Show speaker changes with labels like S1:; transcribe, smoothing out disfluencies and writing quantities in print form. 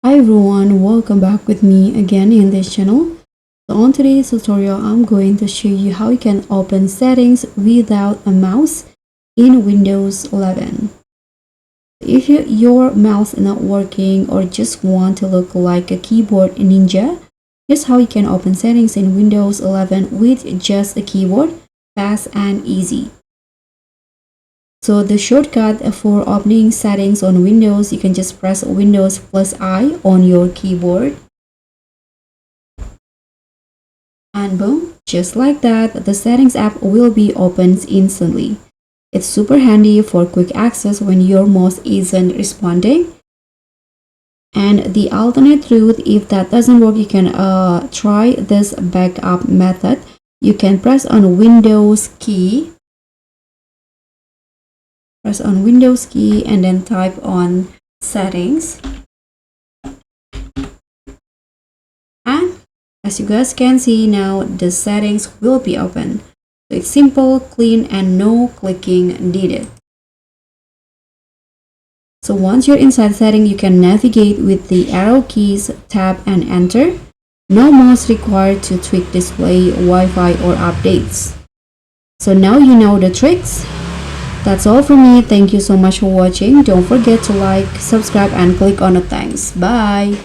S1: Hi everyone, welcome back with me again in this channel. So on today's tutorial, I'm going to show you how you can open settings without a mouse in Windows 11. If your mouse is not working or just want to look like a keyboard ninja, here's how you can open settings in Windows 11 with just a keyboard, fast and easy. So the shortcut for opening settings on Windows, you can just press Windows plus I on your keyboard. And boom, just like that, the settings app will be opened instantly. It's super handy for quick access when your mouse isn't responding. And the alternate route, if that doesn't work, you can try this backup method. You can press on Windows key and then type on settings, and as you guys can see now, the settings will be open. So it's simple, clean, and no clicking needed. So once you're inside setting, you can navigate with the arrow keys, tab and enter. No mouse required to tweak display, Wi-Fi or updates. So now you know the tricks. That's all from me. Thank you so much for watching. Don't forget to like, subscribe and click on the thanks. Bye.